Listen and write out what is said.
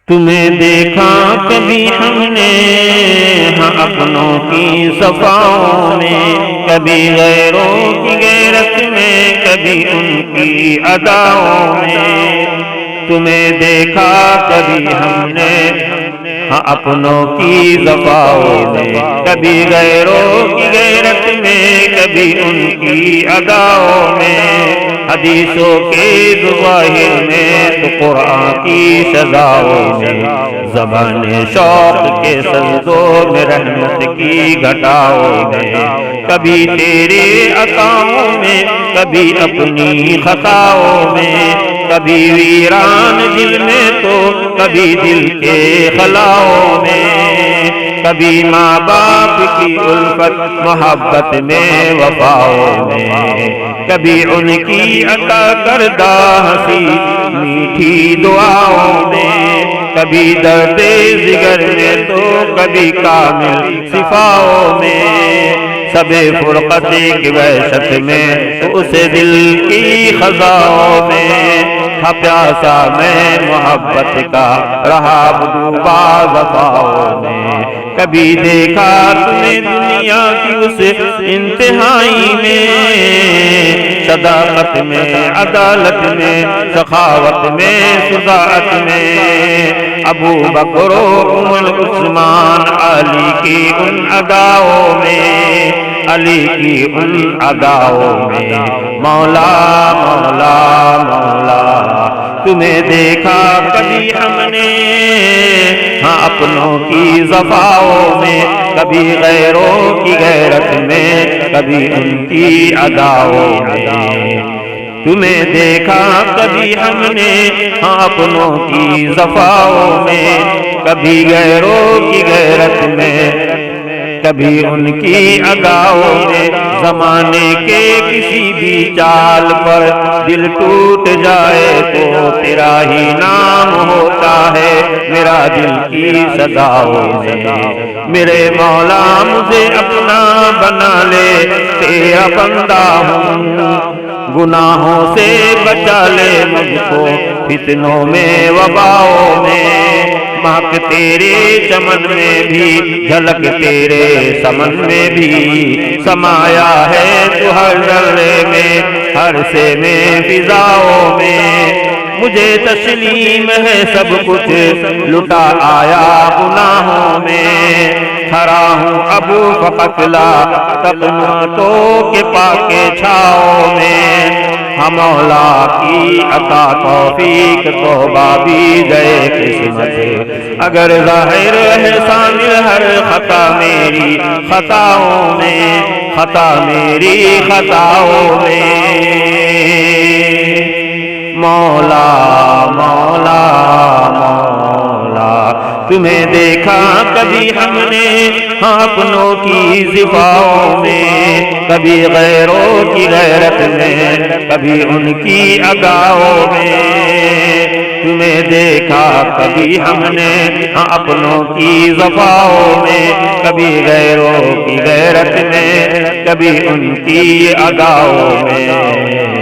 تمہیں دیکھا کبھی ہم نے ہاں اپنوں کی صفاؤں میں، کبھی غیروں کی غیرت میں، کبھی ان کی اداؤں میں۔ تمہیں دیکھا کبھی ہم نے ہاں اپنوں کی صفاؤں میں، کبھی غیروں کی غیرت میں، کبھی ان کی اداؤں میں۔ حدیثوں کے ظواہر میں تو قرآن کی سزاؤں میں، زبان شوق کے سجدوں میں، رحمت کی گھٹاؤں میں۔ کبھی تیرے عطاؤں میں، کبھی اپنی خطاؤں میں، کبھی ویران دل میں تو کبھی دل کے خلاؤں میں۔ کبھی ماں باپ کی الفت محبت میں، وفاؤں میں، کبھی ان کی عطا کردہ ہنسی میٹھی دعاؤں میں، کبھی درد جگر میں تو کبھی کامل صفاؤں میں۔ سب فرقت کی وحشت میں تو اسے دل کی خزاؤں میں، تھا پیاسا میں محبت کا رہا ڈوبا وفاؤں میں۔ کبھی دیکھا تمہیں دنیا کی اس انتہائی میں، صداقت میں، عدالت میں، سخاوت میں، شجاعت میں۔ ابو بکر و عمر عثمان علی کی ان اداؤں میں، علی کی ان اداؤں میں، مولا مولا مولا۔ تمہیں دیکھا کبھی ہم نے ہاں اپنوں کی صفاؤں میں، کبھی غیروں کی غیرت میں، کبھی ان کی اداؤں میں۔ تمہیں دیکھا کبھی ہم نے ہاں اپنوں کی صفاؤں میں، کبھی غیروں کی غیرت میں، کبھی ان کی اداؤں میں۔ زمانے کے کسی بھی چال پر دل ٹوٹ جائے تو تیرا ہی نام ہوتا ہے میرا دل کی صداؤں میں۔ میرے مولا مجھے اپنا بنا لے، تیرا بندہ ہوں، گناہوں سے بچا لے مجھ کو فتنوں میں، وباؤں میں۔ مہک تیرے چمن میں بھی، جھلک تیرے سمن میں بھی، سمایا ہے تو ہر ذرے میں، ہر سے میں، فضاؤں میں۔ مجھے تسلیم ہے سب کچھ لٹا آیا گناہوں میں، کھڑا ہوں اب فقط لا تقنطوں کے پاک چھاؤں میں۔ ہم مولا کی عطا توفیق توبہ بھی گئے قسمت، اگر ظاہر ہے شامل ہر خطا میری خطاؤں میں، خطا میری خطاؤں میں۔ مولا مولا مولا، تمہیں دیکھا کبھی ہم نے ہاں اپنوں کی صفاؤں میں، کبھی غیروں کی غیرت میں، کبھی ان کی اداؤں میں۔ تمہیں دیکھا کبھی ہم نے ہاں اپنوں کی صفاؤں میں، کبھی غیروں کی غیرت میں، کبھی ان کی اداؤں میں۔